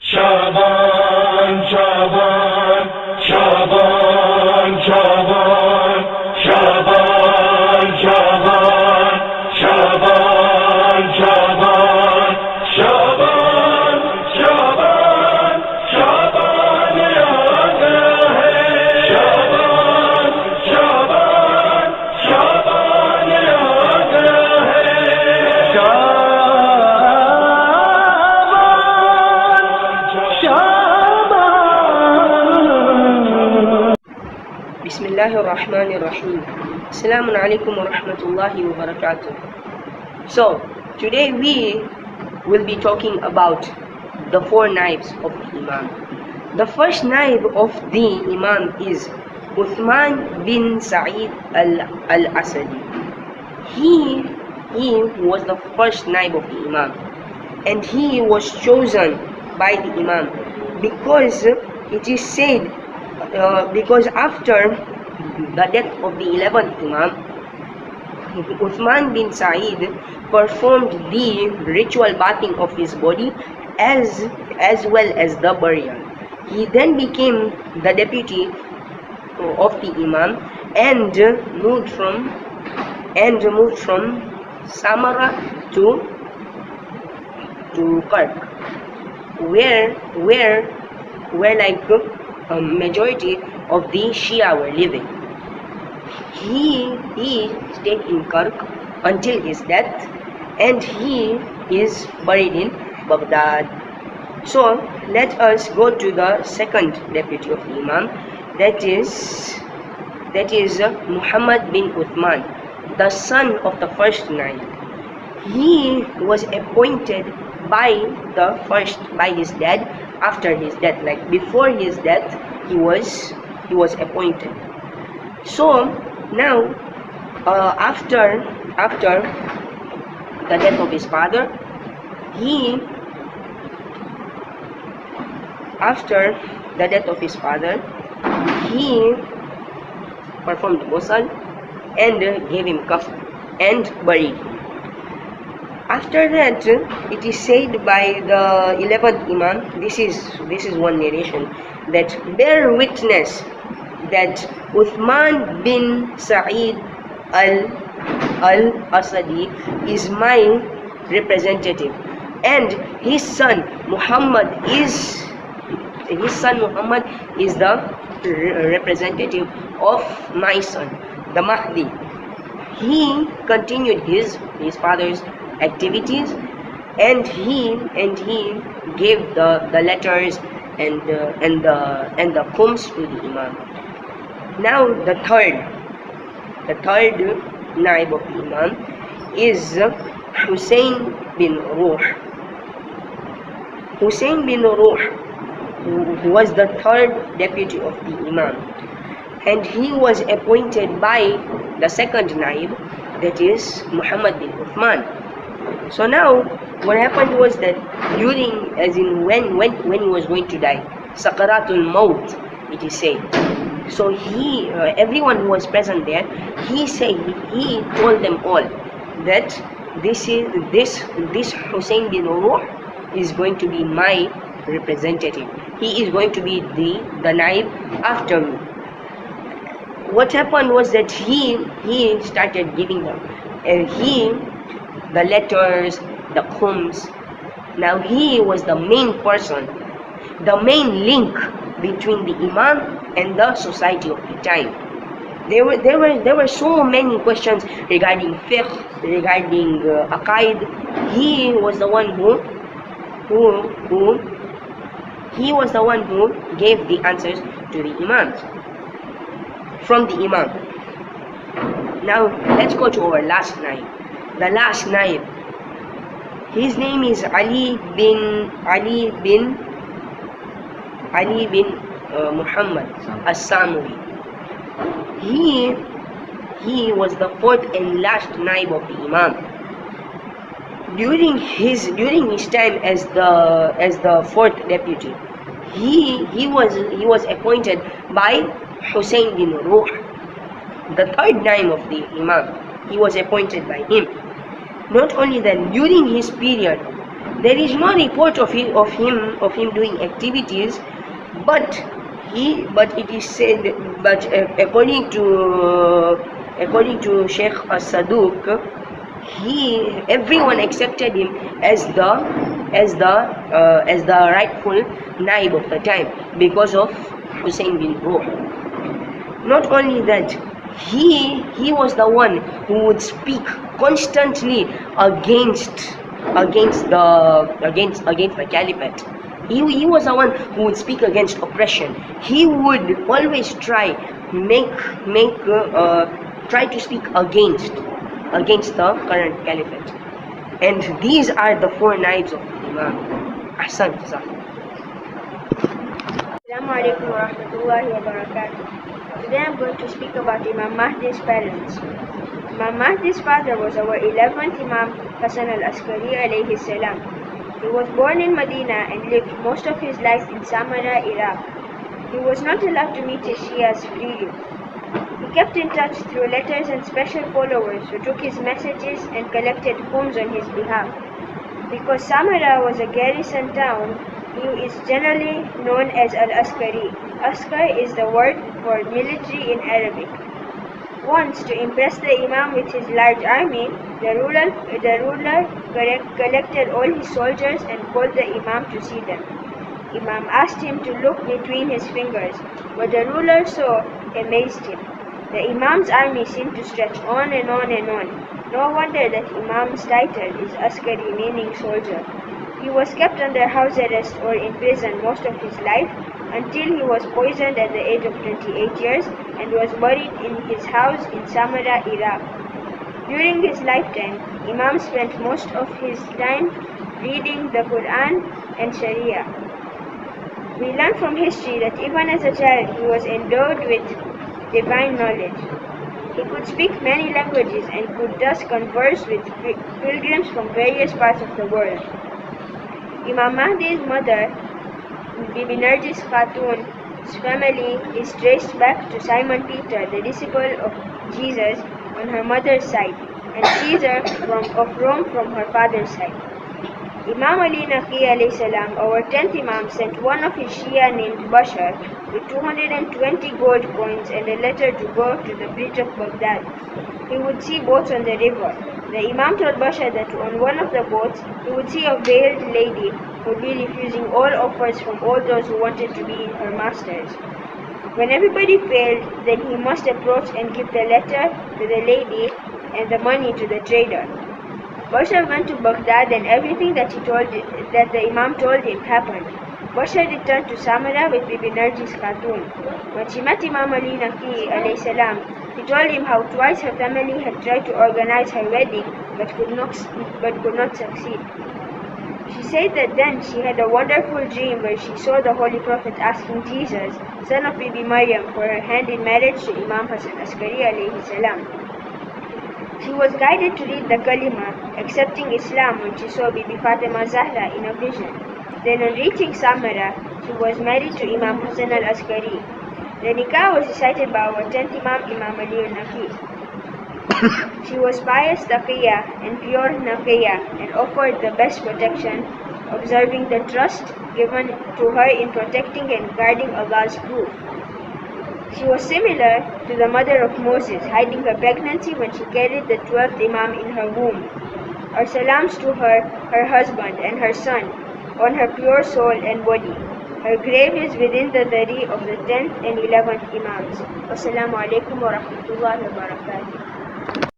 Shaban, Shaban, Shaban, Shaban, Shaban, Shaban, Shaban, Shaban, Shaban, Shaban, Shaban आ गया है। Shaban, Shaban, Shaban आ गया है। Bismillahirrahmanirrahim. Assalamu alaikum wa rahmatullahi wa barakatuh. So, today we will be talking about the four naibs of the Imam. The first naib of the Imam is Uthman bin Sa'id al-Asadi. He was the first naib of the Imam, and he was chosen by the Imam because it is said because after the death of the 11th Imam, Uthman bin Sa'id performed the ritual bathing of his body as well as the burial. He then became the deputy of the Imam and moved from Samara to Kirk, where like a majority of the Shia were living. He stayed in Kirk until his death, and he is buried in Baghdad. So let us go to the second deputy of the Imam, that is Muhammad bin Uthman, the son of the first naib. He was appointed by his dad after his death. Like before his death, he was appointed. So now after the death of his father, he performed ghusl and gave him kafan and buried him. After that, it is said by the 11th Imam, this is one narration, that bear witness that Uthman bin Sa'id al-Asadi is my representative, and his son Muhammad is the representative of my son, the Mahdi. He continued his father's activities, and he gave the letters and the khums to the Imam. Now the third naib of the Imam is Hussein bin Ruh. Hussein bin Ruh was the third deputy of the Imam, and he was appointed by the second naib, that is Muhammad bin Uthman. So now what happened was that when he was going to die, Sakaratul Maut, it is said. So everyone who was present there, he told them all that this Hussein bin Ruh is going to be my representative. He is going to be the naib after me. What happened was that he started giving them the letters, the khums. Now he was the main person, the main link between the Imam and the society of the time. There were so many questions regarding fiqh, regarding aqaid. He was the one who gave the answers to the Imams from the Imam. Now let's go to our last naib. The last naib, his name is Ali bin Muhammad as-Samuri. He was the fourth and last naib of the Imam. During his time as the fourth deputy, he was appointed by Hussein bin Ruh, the third naib of the Imam. He was appointed by him. Not only that, during his period, There is no report of him doing activities, but it is said, but according to Sheikh As-Saduq, everyone accepted him as the rightful naib of the time because of Hussein bin Ruh. Not only that, he was the one who would speak constantly against the caliphate. He was the one who would speak against oppression. He would always try to speak against the current caliphate. And these are the four naibs of the Imam. Ahsan. Assalamu alaikum wa rahmatullahi wa barakatuh. Today I'm going to speak about Imam Mahdi's parents. Imam Mahdi's father was our 11th Imam Hassan al-Askari alayhi salam. He was born in Medina and lived most of his life in Samarra, Iraq. He was not allowed to meet his Shias freely. He kept in touch through letters and special followers who took his messages and collected poems on his behalf. Because Samarra was a garrison town, he is generally known as Al-Askari. Askar is the word for military in Arabic. Once, to impress the Imam with his large army, the ruler collected all his soldiers and called the Imam to see them. Imam asked him to look between his fingers. What the ruler saw amazed him. The Imam's army seemed to stretch on and on and on. No wonder that Imam's title is Askari, meaning soldier. He was kept under house arrest or in prison most of his life until he was poisoned at the age of 28 years and was buried in his house in Samarra, Iraq. During his lifetime, Imam spent most of his time reading the Quran and Sharia. We learn from history that even as a child he was endowed with divine knowledge. He could speak many languages and could thus converse with pilgrims from various parts of the world. Imam Mahdi's mother, Bibi Narjis Khatun's family is traced back to Simon Peter, the disciple of Jesus, on her mother's side, and Caesar of Rome from her father's side. Imam Ali Naqi alayhi salam, our 10th Imam, sent one of his Shia named Bashar with 220 gold coins and a letter to go to the bridge of Baghdad. He would see boats on the river. The Imam told Bashar that on one of the boats he would see a veiled lady who would be refusing all offers from all those who wanted to be her masters. When everybody failed, then he must approach and give the letter to the lady and the money to the trader. Bashar went to Baghdad and everything that the Imam told him happened. Bashar returned to Samarra with Bibi Narjis Khatun. When she met Imam Ali Naqi alayhi salam, he told him how twice her family had tried to organize her wedding but could not succeed. She said that then she had a wonderful dream where she saw the Holy Prophet asking Jesus, son of Bibi Maryam, for her hand in marriage to Imam Hassan Askari alayhi salam. She was guided to read the Kalima, accepting Islam when she saw Bibi Fatima Zahra in a vision. Then on reaching Samarra, she was married to Imam Hassan al-Askari. The nikah was recited by our 10th Imam, Imam Ali al-Naqi. She was pious taqiyya and pure naqiyya and offered the best protection, observing the trust given to her in protecting and guarding Allah's proof. She was similar to the mother of Moses, hiding her pregnancy when she carried the 12th Imam in her womb. Our salams to her, her husband and her son, on her pure soul and body. Her grave is within the dari of the 10th and 11th Imams. Wassalamu alaikum wa rahmatullahi wa barakatuh.